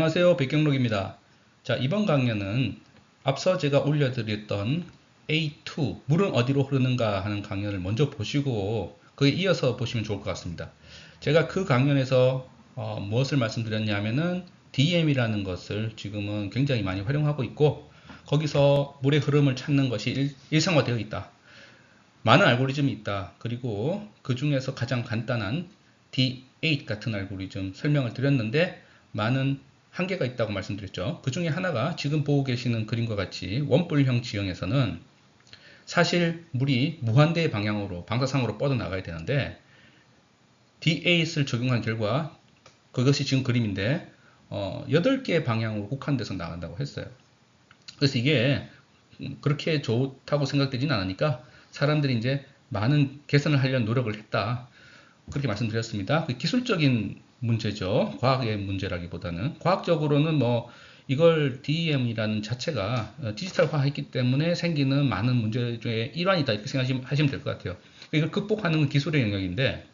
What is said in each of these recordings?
안녕하세요. 백경록입니다. 자, 이번 강연은 앞서 제가 올려드렸던 A2, 물은 어디로 흐르는가 하는 강연을 먼저 보시고 그에 이어서 보시면 좋을 것 같습니다. 제가 그 강연에서 무엇을 말씀드렸냐면은 DM이라는 것을 지금은 굉장히 많이 활용하고 있고 거기서 물의 흐름을 찾는 것이 일상화되어 있다. 많은 알고리즘이 있다. 그리고 그 중에서 가장 간단한 D8 같은 알고리즘 설명을 드렸는데 많은 한계가 있다고 말씀드렸죠. 그 중에 하나가 지금 보고 계시는 그림과 같이 원뿔형 지형에서는 사실 물이 무한대의 방향으로 방사상으로 뻗어나가야 되는데 D8을 적용한 결과 그것이 지금 그림인데 8개의 방향으로 국한돼서 나간다고 했어요. 그래서 이게 그렇게 좋다고 생각되지는 않으니까 사람들이 이제 많은 개선을 하려는 노력을 했다. 그렇게 말씀드렸습니다. 그 기술적인 문제죠. 과학의 문제라기보다는. 과학적으로는 뭐 이걸 DEM이라는 자체가 디지털화했기 때문에 생기는 많은 문제 중에 일환이다 이렇게 생각하시면 될 것 같아요. 이걸 극복하는 기술의 영역인데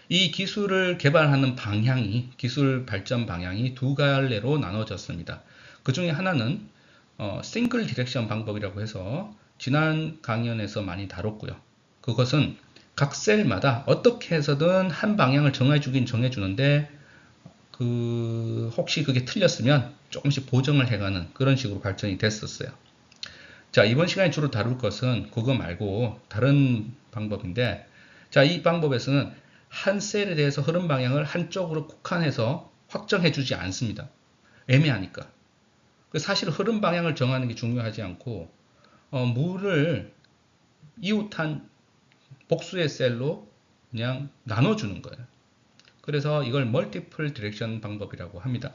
이 기술을 개발하는 방향이 기술 발전 방향이 두 갈래로 나눠졌습니다. 그 중에 하나는 싱글 디렉션 방법이라고 해서 지난 강연에서 많이 다뤘고요. 그것은 각 셀마다 어떻게 해서든 한 방향을 정해주긴 정해주는데 혹시 그게 틀렸으면 조금씩 보정을 해가는 그런 식으로 발전이 됐었어요. 자, 이번 시간에 주로 다룰 것은 그거 말고 다른 방법인데 자, 이 방법에서는 한 셀에 대해서 흐름 방향을 한쪽으로 국한해서 확정해 주지 않습니다. 애매하니까. 사실 흐름 방향을 정하는 게 중요하지 않고 물을 이웃한 복수의 셀로 그냥 나눠주는 거예요. 그래서 이걸 멀티플 디렉션 방법이라고 합니다.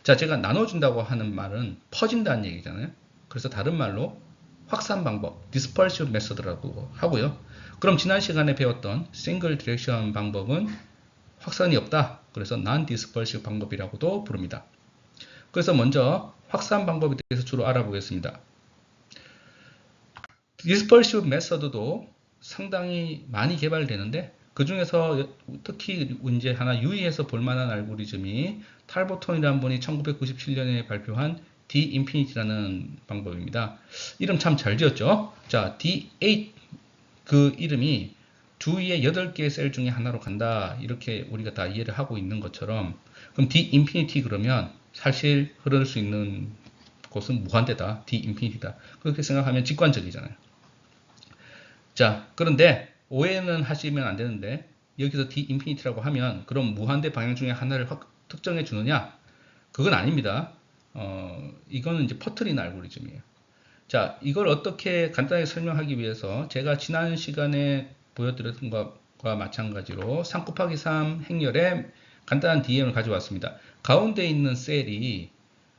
자, 제가 나눠준다고 하는 말은 퍼진다는 얘기잖아요. 그래서 다른 말로 확산 방법, dispersive method라고 하고요. 그럼 지난 시간에 배웠던 싱글 디렉션 방법은 확산이 없다. 그래서 non-dispersive 방법이라고도 부릅니다. 그래서 먼저 확산 방법에 대해서 주로 알아보겠습니다. dispersive method도 상당히 많이 개발되는데 그 중에서 특히 이제 하나 유의해서 볼만한 알고리즘이 탈보톤이라는 분이 1997년에 발표한 D-infinity라는 방법입니다. 이름 참 잘 지었죠? 자, D8 그 이름이 주위의 8개의 셀 중에 하나로 간다. 이렇게 우리가 다 이해를 하고 있는 것처럼 그럼 D-infinity 그러면 사실 흐를 수 있는 곳은 무한대다. D-infinity다. 그렇게 생각하면 직관적이잖아요. 자, 그런데 오해는 하시면 안 되는데 여기서 D-infinity라고 하면 그럼 무한대 방향 중에 하나를 특정해 주느냐? 그건 아닙니다. 이거는 이제 퍼트리는 알고리즘이에요. 자, 이걸 어떻게 간단하게 설명하기 위해서 제가 지난 시간에 보여드렸던 것과 마찬가지로 3 곱하기 3 행렬의 간단한 DM을 가져왔습니다. 가운데 있는 셀이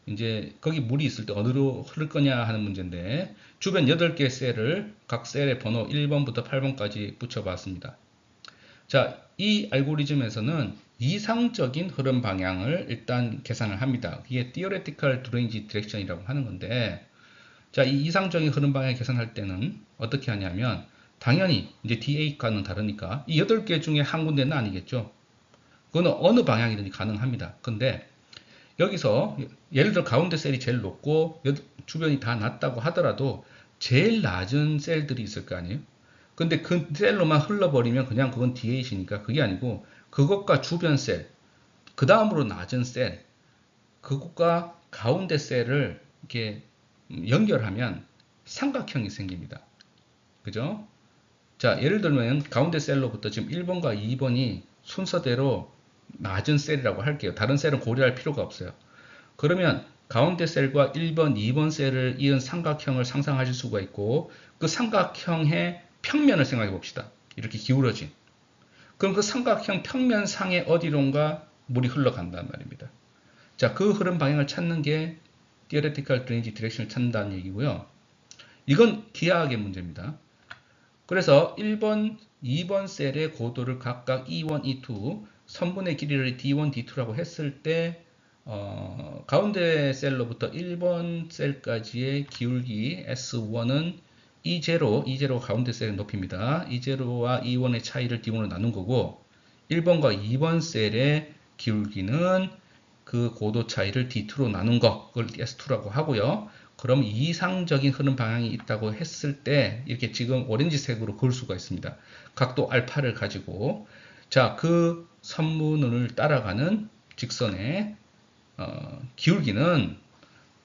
이제 거기 물이 있을 때 어디로 흐를 거냐 하는 문제인데 주변 8개의 셀을 각 셀의 번호 1번부터 8번까지 붙여봤습니다. 자, 이 알고리즘에서는 이상적인 흐름 방향을 일단 계산을 합니다. 이게 Theoretical Range Direction이라고 하는 건데 자, 이 이상적인 흐름 방향 계산할 때는 어떻게 하냐면 당연히 이제 DA과는 다르니까 이 8개 중에 한 군데는 아니겠죠. 그거는 어느 방향이든지 가능합니다. 근데 여기서 예를 들어 가운데 셀이 제일 높고 주변이 다 낮다고 하더라도 제일 낮은 셀들이 있을 거 아니에요. 근데 그 셀로만 흘러버리면 그냥 그건 D8이니까 그게 아니고 그것과 주변 셀, 그 다음으로 낮은 셀, 그것과 가운데 셀을 이렇게 연결하면 삼각형이 생깁니다. 그죠? 자, 예를 들면 가운데 셀로부터 지금 1번과 2번이 순서대로 낮은 셀이라고 할게요. 다른 셀은 고려할 필요가 없어요. 그러면 가운데 셀과 1번, 2번 셀을 이은 삼각형을 상상하실 수가 있고 그 삼각형의 평면을 생각해 봅시다. 이렇게 기울어진. 그럼 그 삼각형 평면 상에 어디론가 물이 흘러간단 말입니다. 자, 그 흐름 방향을 찾는 게 Theoretical Range Direction을 찾는다는 얘기고요. 이건 기하학의 문제입니다. 그래서 1번, 2번 셀의 고도를 각각 E1, E2, 선분의 길이를 D1, D2라고 했을 때 가운데 셀로부터 1번 셀까지의 기울기 S1은 E0, E0 가운데 셀의 높이입니다. E0와 E1의 차이를 D1으로 나눈 거고 1번과 2번 셀의 기울기는 그 고도 차이를 D2로 나눈 거, 그걸 S2라고 하고요. 그럼 이상적인 흐름 방향이 있다고 했을 때 이렇게 지금 오렌지색으로 그을 수가 있습니다. 각도 알파를 가지고 자, 그 선분을 따라가는 직선의 기울기는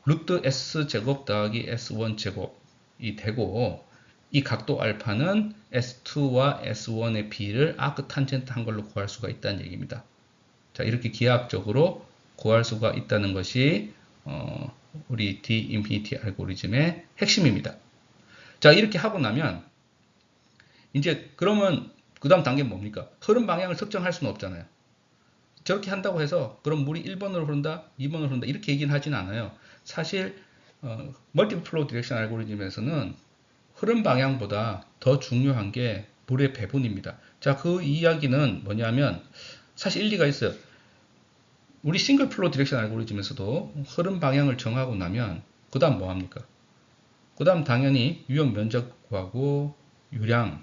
루트 S 제곱 더하기 S1 제곱이 되고 이 각도 알파는 S2와 S1의 비를 아크탄젠트 한 걸로 구할 수가 있다는 얘기입니다. 자, 이렇게 기하학적으로 구할 수가 있다는 것이 우리 D 인피니티 알고리즘의 핵심입니다. 자, 이렇게 하고 나면 이제 그러면 그 다음 단계는 뭡니까? 흐름 방향을 특정할 수는 없잖아요. 저렇게 한다고 해서 그럼 물이 1번으로 흐른다, 2번으로 흐른다 이렇게 얘기는 하진 않아요. 사실 멀티플 플로우 디렉션 알고리즘에서는 흐름 방향보다 더 중요한 게 물의 배분입니다. 자, 그 이야기는 뭐냐면 사실 일리가 있어요. 우리 싱글 플로우 디렉션 알고리즘에서도 흐름 방향을 정하고 나면 그 다음 뭐 합니까? 그 다음 당연히 유형 면적 구하고 유량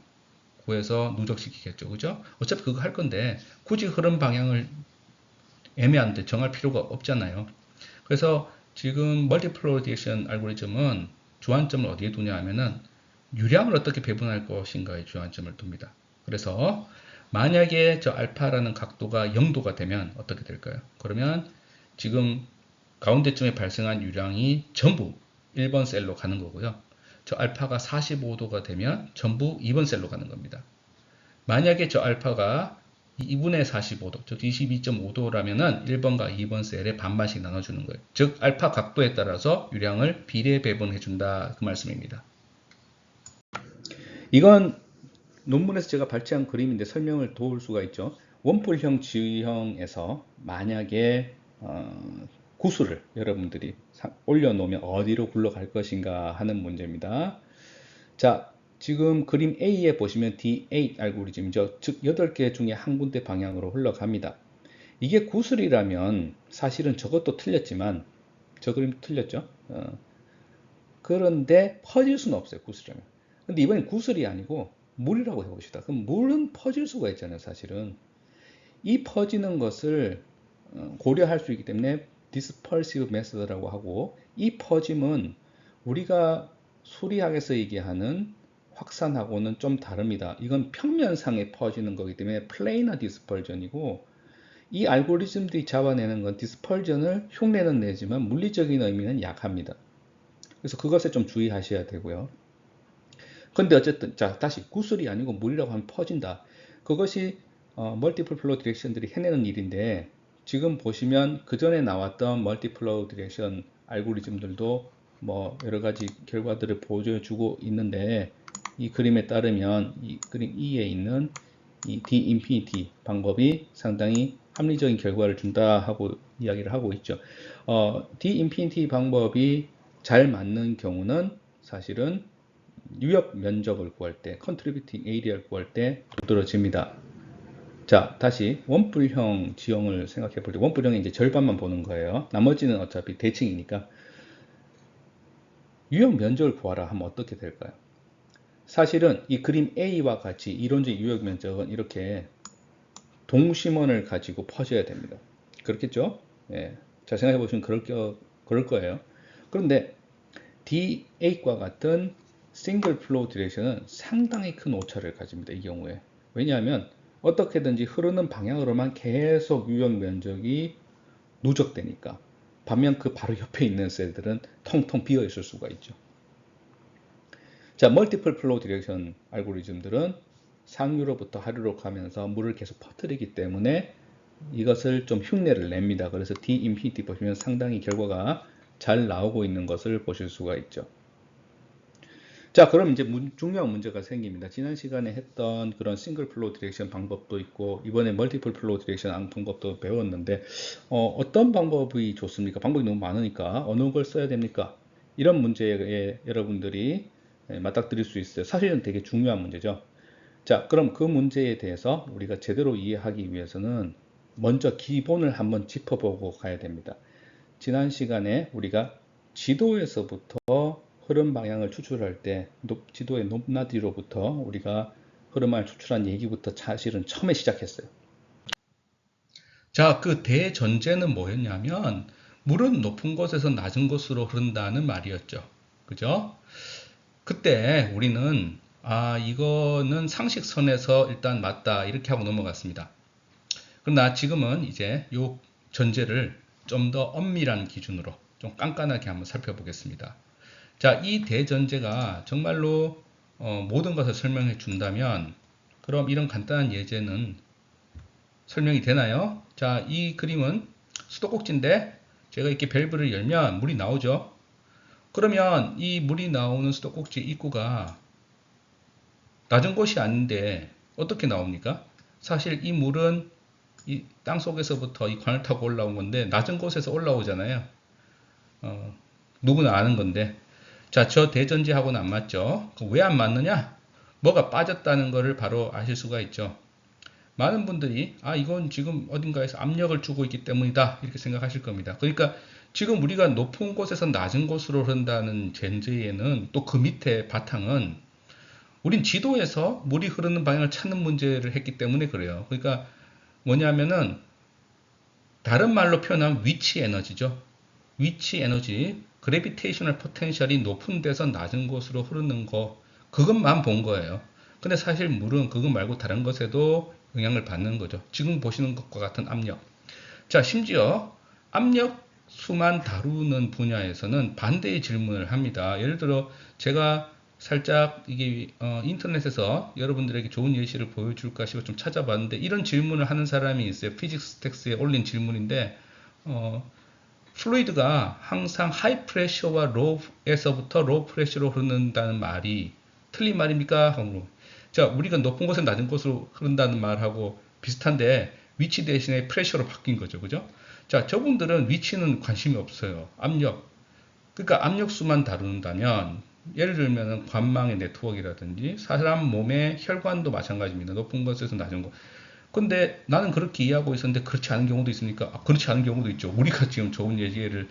구해서 누적시키겠죠. 그죠? 어차피 그거 할 건데 굳이 흐름 방향을 애매한데 정할 필요가 없잖아요. 그래서 지금 멀티플로우 디렉션 알고리즘은 주안점을 어디에 두냐 하면은 유량을 어떻게 배분할 것인가에 주안점을 둡니다. 그래서 만약에 저 알파라는 각도가 0도가 되면 어떻게 될까요? 그러면 지금 가운데쯤에 발생한 유량이 전부 1번 셀로 가는 거고요. 저 알파가 45도가 되면 전부 2번 셀로 가는 겁니다. 만약에 저 알파가 2분의 45도, 즉 22.5도라면은 1번과 2번 셀에 반반씩 나눠주는 거예요. 즉 알파 각도에 따라서 유량을 비례 배분해준다 그 말씀입니다. 이건 논문에서 제가 발췌한 그림인데 설명을 도울 수가 있죠. 원뿔형 지형에서 만약에 구슬을 여러분들이 올려놓으면 어디로 굴러갈 것인가 하는 문제입니다. 자, 지금 그림 A에 보시면 D8 알고리즘이죠. 즉 8개 중에 한 군데 방향으로 흘러갑니다. 이게 구슬이라면 사실은 저것도 틀렸지만 저 그림 틀렸죠. 그런데 퍼질 수는 없어요. 구슬이라면. 근데 이번엔 구슬이 아니고 물이라고 해봅시다. 그럼 물은 퍼질 수가 있잖아요. 사실은. 이 퍼지는 것을 고려할 수 있기 때문에 dispersive method라고 하고 이 퍼짐은 우리가 수리학에서 얘기하는 확산하고는 좀 다릅니다. 이건 평면상에 퍼지는 거기 때문에 planar dispersion이고 이 알고리즘들이 잡아내는 건 dispersion을 흉내는 내지만 물리적인 의미는 약합니다. 그래서 그것에 좀 주의하셔야 되고요. 근데 어쨌든 자 다시 구슬이 아니고 물이라고 하면 퍼진다. 그것이 멀티플 플로우 디렉션들이 해내는 일인데 지금 보시면 그 전에 나왔던 멀티플 플로우 디렉션 알고리즘들도 뭐 여러 가지 결과들을 보여주고 있는데 이 그림에 따르면 이 그림 2에 있는 이 D 인피니티 방법이 상당히 합리적인 결과를 준다 하고 이야기를 하고 있죠. D 인피니티 방법이 잘 맞는 경우는 사실은 유역 면적을 구할 때, contributing area를 구할 때 두드러집니다. 자, 다시 원뿔형 지형을 생각해 볼 때, 원뿔형의 이제 절반만 보는 거예요. 나머지는 어차피 대칭이니까. 유역 면적을 구하라 하면 어떻게 될까요? 사실은 이 그림 A와 같이 이론적 유역 면적은 이렇게 동심원을 가지고 퍼져야 됩니다. 그렇겠죠? 예. 자, 생각해 보시면 그럴 거예요. 그런데 D8과 같은 싱글 플로우 디렉션은 상당히 큰 오차를 가집니다. 이 경우에. 왜냐하면 어떻게든지 흐르는 방향으로만 계속 유역 면적이 누적되니까. 반면 그 바로 옆에 있는 셀들은 텅텅 비어 있을 수가 있죠. 자, 멀티플 플로우 디렉션 알고리즘들은 상류로부터 하류로 가면서 물을 계속 퍼뜨리기 때문에 이것을 좀 흉내를 냅니다. 그래서 D 인피니티 보시면 상당히 결과가 잘 나오고 있는 것을 보실 수가 있죠. 자, 그럼 이제 중요한 문제가 생깁니다. 지난 시간에 했던 그런 싱글 플로우 디렉션 방법도 있고 이번에 멀티플 플로우 디렉션 방법도 배웠는데 어떤 방법이 좋습니까? 방법이 너무 많으니까 어느 걸 써야 됩니까? 이런 문제에 여러분들이 맞닥뜨릴 수 있어요. 사실은 되게 중요한 문제죠. 자, 그럼 그 문제에 대해서 우리가 제대로 이해하기 위해서는 먼저 기본을 한번 짚어보고 가야 됩니다. 지난 시간에 우리가 지도에서부터 흐름 방향을 추출할 때 지도의 높낮이로부터 우리가 흐름을 추출한 얘기부터 사실은 처음에 시작했어요. 자, 그 대전제는 뭐였냐면 물은 높은 곳에서 낮은 곳으로 흐른다는 말이었죠. 그죠? 그때 우리는 이거는 상식선에서 일단 맞다 이렇게 하고 넘어갔습니다. 그러나 지금은 이제 요 전제를 좀 더 엄밀한 기준으로 좀 깐깐하게 한번 살펴보겠습니다. 자, 이 대전제가 정말로 모든 것을 설명해 준다면 그럼 이런 간단한 예제는 설명이 되나요? 자, 이 그림은 수도꼭지인데 제가 이렇게 밸브를 열면 물이 나오죠. 그러면 이 물이 나오는 수도꼭지 입구가 낮은 곳이 아닌데 어떻게 나옵니까? 사실 이 물은 이 땅속에서부터 이 관을 타고 올라온 건데 낮은 곳에서 올라오잖아요. 누구나 아는 건데. 자, 저 대전제하고는 안 맞죠? 왜 안 맞느냐? 뭐가 빠졌다는 것을 바로 아실 수가 있죠. 많은 분들이 이건 지금 어딘가에서 압력을 주고 있기 때문이다 이렇게 생각하실 겁니다. 그러니까 지금 우리가 높은 곳에서 낮은 곳으로 흐른다는 전제에는 또 그 밑에 바탕은 우린 지도에서 물이 흐르는 방향을 찾는 문제를 했기 때문에 그래요. 그러니까 뭐냐면은 다른 말로 표현하면 위치 에너지죠. 위치 에너지, 그래비테이셔널 포텐셜이 높은 데서 낮은 곳으로 흐르는 거 그것만 본 거예요. 근데 사실 물은 그것 말고 다른 것에도 영향을 받는 거죠. 지금 보시는 것과 같은 압력. 자, 심지어 압력 수만 다루는 분야에서는 반대의 질문을 합니다. 예를 들어 제가 살짝 이게 인터넷에서 여러분들에게 좋은 예시를 보여줄까 싶어 좀 찾아봤는데 이런 질문을 하는 사람이 있어요. 피직스 텍스에 올린 질문인데 플루이드가 항상 하이 프레셔와 로우에서부터 로우 프레셔로 흐른다는 말이 틀린 말입니까? 자, 우리가 높은 곳에 낮은 곳으로 흐른다는 말하고 비슷한데 위치 대신에 프레셔로 바뀐 거죠. 그죠? 자, 저분들은 위치는 관심이 없어요. 압력. 그러니까 압력수만 다룬다면 예를 들면 관망의 네트워크라든지 사람 몸의 혈관도 마찬가지입니다. 높은 곳에서 낮은 곳. 근데 나는 그렇게 이해하고 있었는데 그렇지 않은 경우도 있습니까? 그렇지 않은 경우도 있죠. 우리가 지금 좋은 예를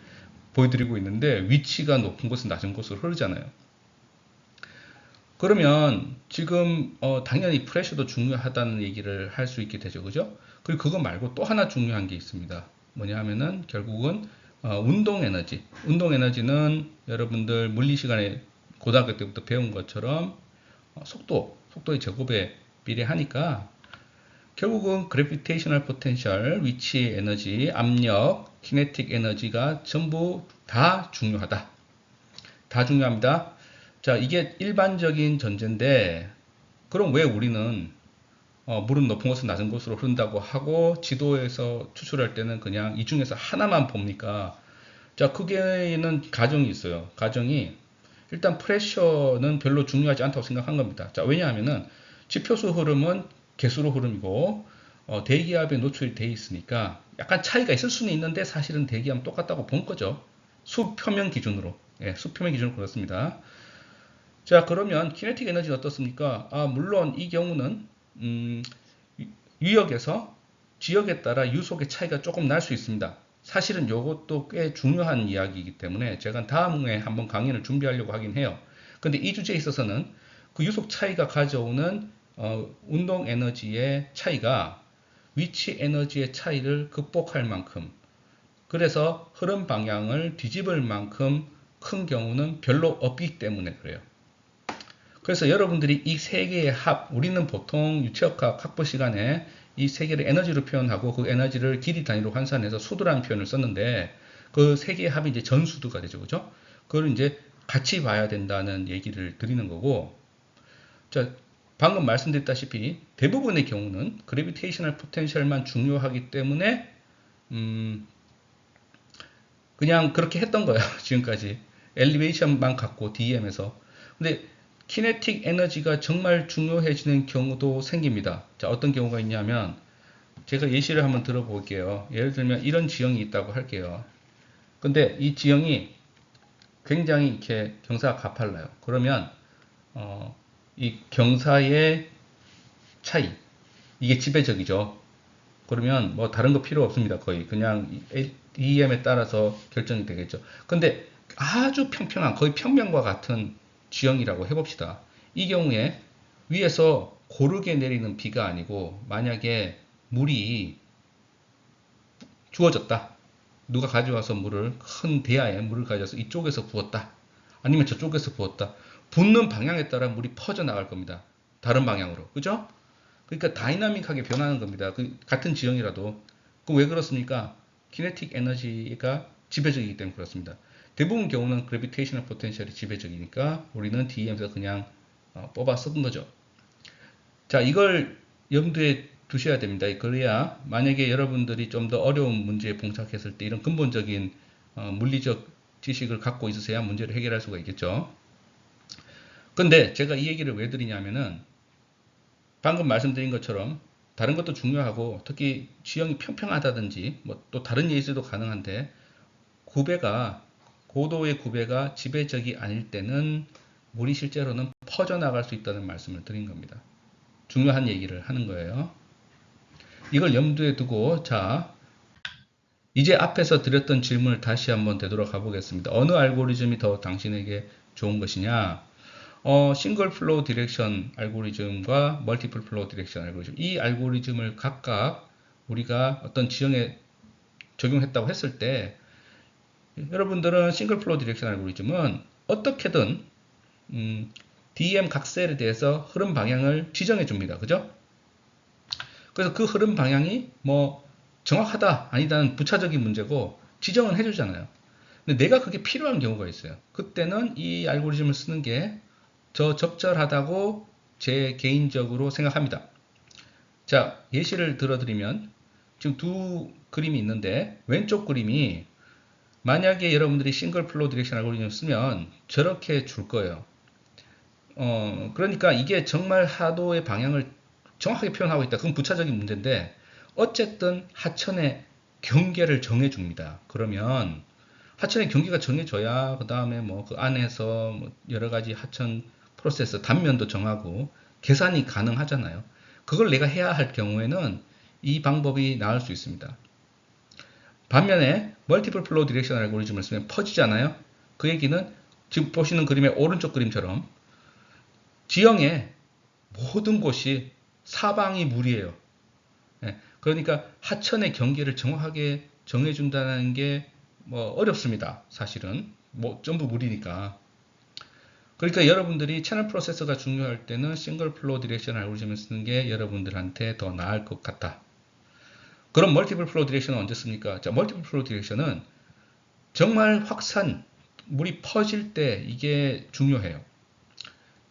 보여드리고 있는데 위치가 높은 곳은 낮은 곳으로 흐르잖아요. 그러면 지금 당연히 프레셔도 중요하다는 얘기를 할 수 있게 되죠. 그죠? 그리고 그거 말고 또 하나 중요한 게 있습니다. 뭐냐 하면은 결국은 운동 에너지. 운동 에너지는 여러분들 물리 시간에 고등학교 때부터 배운 것처럼 속도의 제곱에 비례하니까 결국은 그래비테이셔널 포텐셜, 위치 에너지, 압력, 키네틱 에너지가 전부 다 중요하다. 다 중요합니다. 자, 이게 일반적인 전제인데 그럼 왜 우리는 물은 높은 곳은 낮은 곳으로 흐른다고 하고 지도에서 추출할 때는 그냥 이 중에서 하나만 봅니까? 자, 그게는 가정이 있어요. 가정이 일단 프레셔는 별로 중요하지 않다고 생각한 겁니다. 자, 왜냐하면은 지표수 흐름은 개수로 흐름이고 대기압에 노출이 돼 있으니까 약간 차이가 있을 수는 있는데 사실은 대기압은 똑같다고 본 거죠. 수표면 기준으로. 예, 수표면 기준으로 그렇습니다. 자, 그러면 키네틱 에너지는 어떻습니까? 물론 이 경우는 유역에서 지역에 따라 유속의 차이가 조금 날 수 있습니다. 사실은 이것도 꽤 중요한 이야기이기 때문에 제가 다음에 한번 강의를 준비하려고 하긴 해요. 근데 이 주제에 있어서는 그 유속 차이가 가져오는 운동 에너지의 차이가 위치 에너지의 차이를 극복할 만큼 그래서 흐름 방향을 뒤집을 만큼 큰 경우는 별로 없기 때문에 그래요. 그래서 여러분들이 이 세 개의 합, 우리는 보통 유체역학 학부 시간에 이 세 개를 에너지로 표현하고 그 에너지를 길이 단위로 환산해서 수도라는 표현을 썼는데 그 세 개의 합이 이제 전수도가 되죠. 그죠? 그걸 이제 같이 봐야 된다는 얘기를 드리는 거고, 자, 방금 말씀드렸다시피 대부분의 경우는 그래비테이셔널 포텐셜만 중요하기 때문에 그냥 그렇게 했던 거야. 지금까지 엘리베이션만 갖고 DM에서. 근데 키네틱 에너지가 정말 중요해지는 경우도 생깁니다. 자, 어떤 경우가 있냐면 제가 예시를 한번 들어볼게요. 예를 들면 이런 지형이 있다고 할게요. 근데 이 지형이 굉장히 이렇게 경사가 가팔라요. 그러면 이 경사의 차이 이게 지배적이죠. 그러면 뭐 다른 거 필요 없습니다. 거의 그냥 DM에 따라서 결정이 되겠죠. 근데 아주 평평한 거의 평면과 같은 지형이라고 해봅시다. 이 경우에 위에서 고르게 내리는 비가 아니고 만약에 물이 주어졌다. 누가 가져와서 큰 대야에 물을 가져와서 이쪽에서 부었다. 아니면 저쪽에서 부었다. 붓는 방향에 따라 물이 퍼져나갈 겁니다. 다른 방향으로. 그죠? 그러니까 다이나믹하게 변하는 겁니다. 같은 지형이라도. 왜 그렇습니까? 키네틱 에너지가 지배적이기 때문에 그렇습니다. 대부분 경우는 그래비테이셔널 포텐셜이 지배적이니까 우리는 DEM에서 그냥 뽑아 쓴 거죠. 자, 이걸 염두에 두셔야 됩니다. 그래야 만약에 여러분들이 좀 더 어려운 문제에 봉착했을 때 이런 근본적인 물리적 지식을 갖고 있으셔야 문제를 해결할 수가 있겠죠. 근데 제가 이 얘기를 왜 드리냐면은 방금 말씀드린 것처럼 다른 것도 중요하고 특히 지형이 평평하다든지 뭐 또 다른 예시도 가능한데 고도의 구배가 지배적이 아닐 때는 물이 실제로는 퍼져나갈 수 있다는 말씀을 드린 겁니다. 중요한 얘기를 하는 거예요. 이걸 염두에 두고 자 이제 앞에서 드렸던 질문을 다시 한번 되돌아가 보겠습니다. 어느 알고리즘이 더 당신에게 좋은 것이냐? 싱글 플로우 디렉션 알고리즘과 멀티플 플로우 디렉션 알고리즘. 이 알고리즘을 각각 우리가 어떤 지형에 적용했다고 했을 때 여러분들은 싱글 플로우 디렉션 알고리즘은 어떻게든 DEM 각 셀에 대해서 흐름 방향을 지정해 줍니다. 그죠? 그래서 그 흐름 방향이 뭐 정확하다 아니다는 부차적인 문제고 지정은 해주잖아요. 근데 내가 그게 필요한 경우가 있어요. 그때는 이 알고리즘을 쓰는 게 더 적절하다고 제 개인적으로 생각합니다. 자, 예시를 들어드리면 지금 두 그림이 있는데 왼쪽 그림이 만약에 여러분들이 싱글 플로우 디렉션 알고리즘을 쓰면 저렇게 줄 거예요. 그러니까 이게 정말 하도의 방향을 정확하게 표현하고 있다. 그건 부차적인 문제인데 어쨌든 하천의 경계를 정해줍니다. 그러면 하천의 경계가 정해져야 그 다음에 뭐 그 안에서 뭐 여러 가지 하천 프로세스 단면도 정하고 계산이 가능하잖아요. 그걸 내가 해야 할 경우에는 이 방법이 나을 수 있습니다. 반면에 멀티플 플로우 디렉션 알고리즘을 쓰면 퍼지잖아요. 그 얘기는 지금 보시는 그림의 오른쪽 그림처럼 지형의 모든 곳이 사방이 물이에요. 그러니까 하천의 경계를 정확하게 정해준다는 게 뭐 어렵습니다. 사실은 뭐 전부 물이니까. 그러니까 여러분들이 채널 프로세서가 중요할 때는 싱글 플로우 디렉션 알고리즘을 쓰는 게 여러분들한테 더 나을 것 같다. 그럼 멀티플 플로우 디렉션은 언제 씁니까? 자, 멀티플 플로우 디렉션은 정말 확산, 물이 퍼질 때 이게 중요해요.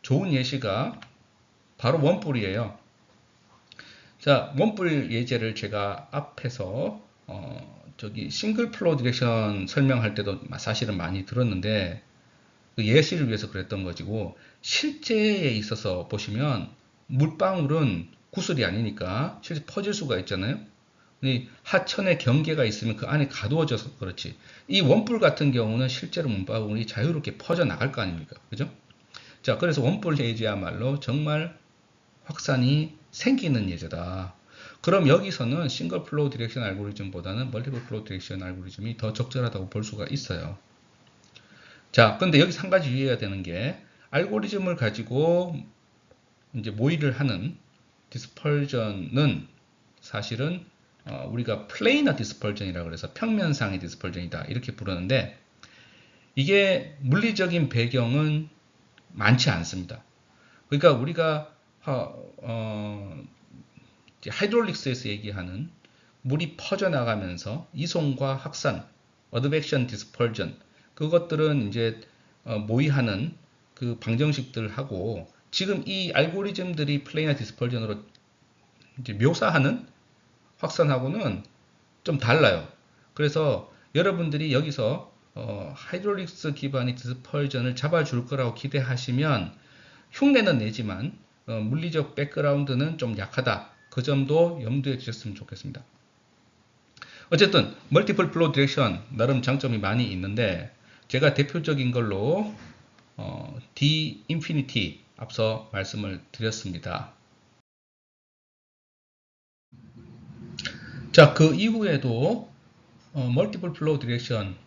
좋은 예시가 바로 원뿔이에요. 자, 원뿔 예제를 제가 앞에서 싱글 플로우 디렉션 설명할 때도 사실은 많이 들었는데 그 예시를 위해서 그랬던 것이고 실제에 있어서 보시면 물방울은 구슬이 아니니까 실제 퍼질 수가 있잖아요. 하천의 경계가 있으면 그 안에 가두어져서 그렇지. 이 원뿔 같은 경우는 실제로 물방울이 자유롭게 퍼져 나갈 거 아닙니까? 그죠? 자, 그래서 원뿔 예제야말로 정말 확산이 생기는 예제다. 그럼 여기서는 싱글 플로우 디렉션 알고리즘보다는 멀티플 플로우 디렉션 알고리즘이 더 적절하다고 볼 수가 있어요. 자, 근데 여기서 한 가지 유의해야 되는 게 알고리즘을 가지고 이제 모의를 하는 디스펄전은 사실은 우리가 플레이너 디스펄전이라고 해서 평면상의 디스펄전이다 이렇게 부르는데 이게 물리적인 배경은 많지 않습니다. 그러니까 우리가 하이드롤릭스에서 얘기하는 물이 퍼져나가면서 이송과 확산, 어드벡션 디스펄전 그것들은 이제 모의하는 그 방정식들하고 지금 이 알고리즘들이 플레이너 디스펄전으로 이제 묘사하는 확산하고는 좀 달라요. 그래서 여러분들이 여기서 하이드롤릭스 기반의 디스펄전을 잡아줄 거라고 기대하시면 흉내는 내지만 물리적 백그라운드는 좀 약하다. 그 점도 염두에 두셨으면 좋겠습니다. 어쨌든 멀티플 플로우 디렉션 나름 장점이 많이 있는데 제가 대표적인 걸로 D 인피니티 앞서 말씀을 드렸습니다. 자, 그 이후에도 멀티플 플로우 디렉션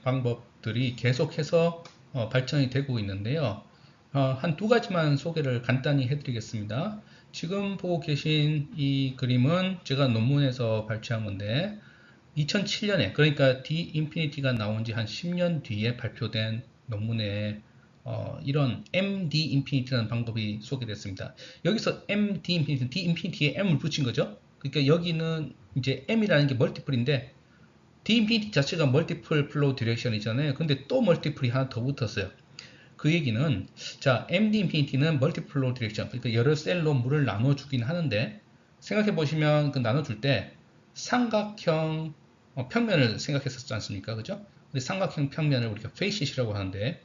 방법들이 계속해서 발전이 되고 있는데요. 한 두 가지만 소개를 간단히 해드리겠습니다. 지금 보고 계신 이 그림은 제가 논문에서 발췌한 건데 2007년에 그러니까 D 인피니티가 나온 지 한 10년 뒤에 발표된 논문에 이런 MD 인피니티라는 방법이 소개됐습니다. 여기서 MD 인피니티, D 인피니티에 M을 붙인 거죠. 그러니까 여기는 이제 M이라는 게 멀티플인데 D 인피니티 자체가 멀티플 플로우 디렉션이잖아요. 근데 또 멀티플이 하나 더 붙었어요. 그 얘기는 자 MD 인피니티는 멀티플 플로우 디렉션, 그러니까 여러 셀로 물을 나눠주긴 하는데 생각해 보시면 그 나눠줄 때 삼각형 평면을 생각했었지 않습니까? 그죠? 근데 삼각형 평면을 우리가 페이시라고 하는데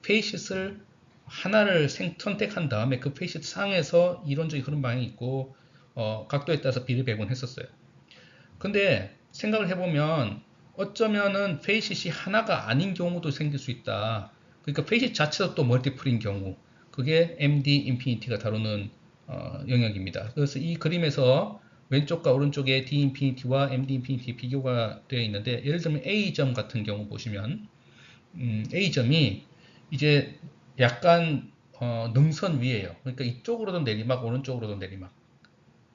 페이시를 하나를 선택한 다음에 그 페이시 상에서 이론적인 흐름 방향이 있고 각도에 따라서 비례 배분했었어요. 근데 생각을 해보면 어쩌면은 페이시이 하나가 아닌 경우도 생길 수 있다. 그러니까 페이시 자체도 또 멀티플인 경우, 그게 MD 인피니티가 다루는 영역입니다. 그래서 이 그림에서 왼쪽과 오른쪽에 D 인피니티와 MD 인피니티 비교가 되어 있는데, 예를 들면 A점 같은 경우 보시면 A점이 이제 약간 능선 위에요. 그러니까 이쪽으로도 내리막, 오른쪽으로도 내리막.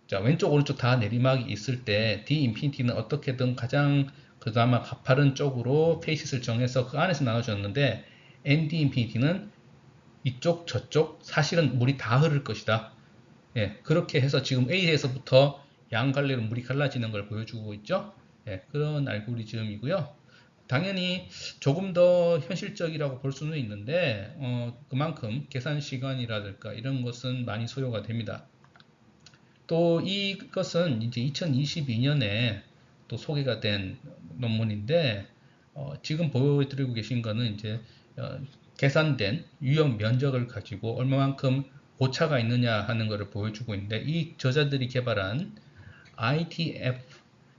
자, 왼쪽 오른쪽 다 내리막이 있을 때 D 인피니티는 어떻게든 가장 그나마 가파른 쪽으로 페이시스를 정해서 그 안에서 나눠줬는데, MD 인피니티는 이쪽 저쪽 사실은 물이 다 흐를 것이다. 예, 그렇게 해서 지금 A에서부터 양갈래로 물이 갈라지는 걸 보여주고 있죠. 예, 그런 알고리즘이고요. 당연히 조금 더 현실적이라고 볼 수는 있는데 그만큼 계산 시간이라든가 이런 것은 많이 소요가 됩니다. 또 이것은 이제 2022년에 또 소개가 된 논문인데 지금 보여드리고 계신 거는 이제 계산된 유형 면적을 가지고 얼마만큼 오차가 있느냐 하는 것을 보여주고 있는데, 이 저자들이 개발한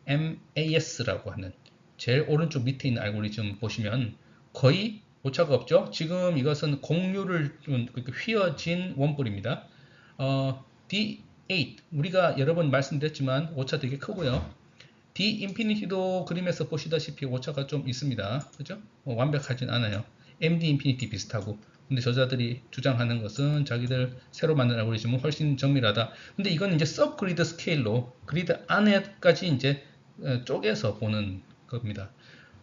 ITF-MAS라고 하는 제일 오른쪽 밑에 있는 알고리즘 보시면 거의 오차가 없죠. 지금 이것은 공률을 그러니까 휘어진 원뿔입니다. D8 우리가 여러 번 말씀드렸지만 오차 되게 크고요. D 인피니티도 그림에서 보시다시피 오차가 좀 있습니다. 그죠? 완벽하진 않아요. MD 인피니티 비슷하고. 근데 저자들이 주장하는 것은 자기들 새로 만든 알고리즘은 훨씬 정밀하다. 근데 이건 이제 서브 그리드 스케일로 그리드 안에까지 이제 쪼개서 보는 겁니다.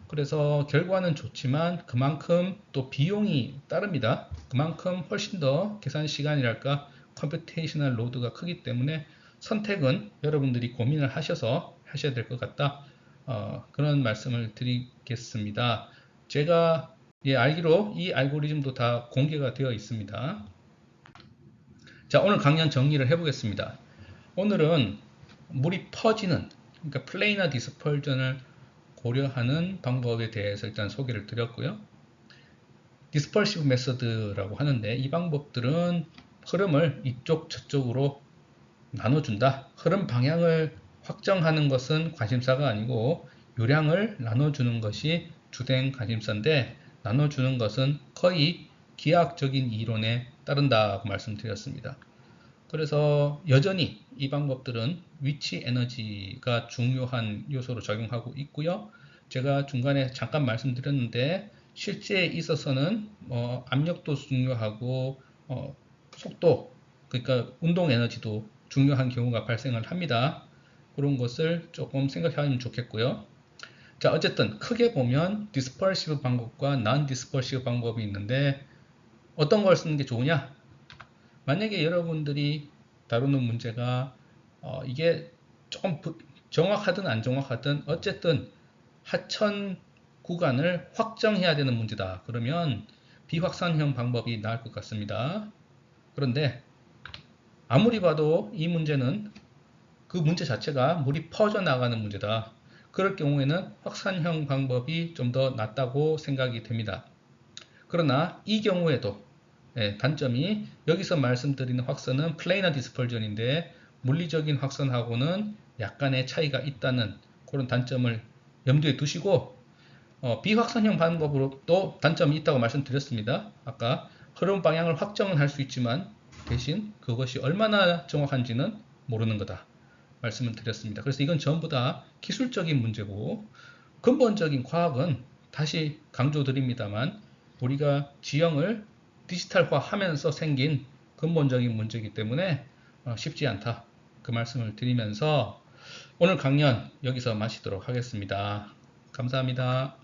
그래서 결과는 좋지만 그만큼 또 비용이 따릅니다. 그만큼 훨씬 더 계산 시간이랄까 컴퓨테이셔널 로드가 크기 때문에 선택은 여러분들이 고민을 하셔서 하셔야 될 것 같다. 그런 말씀을 드리겠습니다. 제가 알기로 이 알고리즘도 다 공개가 되어 있습니다. 자, 오늘 강연 정리를 해보겠습니다. 오늘은 물이 퍼지는, 그러니까 플레이너 디스펄전을 고려하는 방법에 대해서 일단 소개를 드렸고요. 디스퍼시브 메서드라고 하는데 이 방법들은 흐름을 이쪽 저쪽으로 나눠준다. 흐름 방향을 확정하는 것은 관심사가 아니고 요량을 나눠주는 것이 주된 관심사인데, 나눠주는 것은 거의 기하학적인 이론에 따른다고 말씀드렸습니다. 그래서 여전히 이 방법들은 위치 에너지가 중요한 요소로 작용하고 있고요. 제가 중간에 잠깐 말씀드렸는데 실제에 있어서는 압력도 중요하고 속도, 그러니까 운동 에너지도 중요한 경우가 발생을 합니다. 그런 것을 조금 생각하면 좋겠고요. 자, 어쨌든 크게 보면 디스퍼시브 방법과 non 디스퍼시브 방법이 있는데 어떤 걸 쓰는 게 좋으냐? 만약에 여러분들이 다루는 문제가 이게 조금 정확하든 안 정확하든 어쨌든 하천 구간을 확정해야 되는 문제다. 그러면 비확산형 방법이 나을 것 같습니다. 그런데 아무리 봐도 이 문제는 그 문제 자체가 물이 퍼져나가는 문제다. 그럴 경우에는 확산형 방법이 좀 더 낫다고 생각이 됩니다. 그러나 이 경우에도 단점이 여기서 말씀드리는 확선은 플레이너 디스펄전인데 물리적인 확선하고는 약간의 차이가 있다는 그런 단점을 염두에 두시고 비확산형 방법으로 또 단점이 있다고 말씀드렸습니다. 아까 흐름 방향을 확정은 할 수 있지만 대신 그것이 얼마나 정확한지는 모르는 거다 말씀을 드렸습니다. 그래서 이건 전부 다 기술적인 문제고 근본적인 과학은 다시 강조드립니다만 우리가 지형을 디지털화 하면서 생긴 근본적인 문제이기 때문에 쉽지 않다 그 말씀을 드리면서 오늘 강연 여기서 마치도록 하겠습니다. 감사합니다.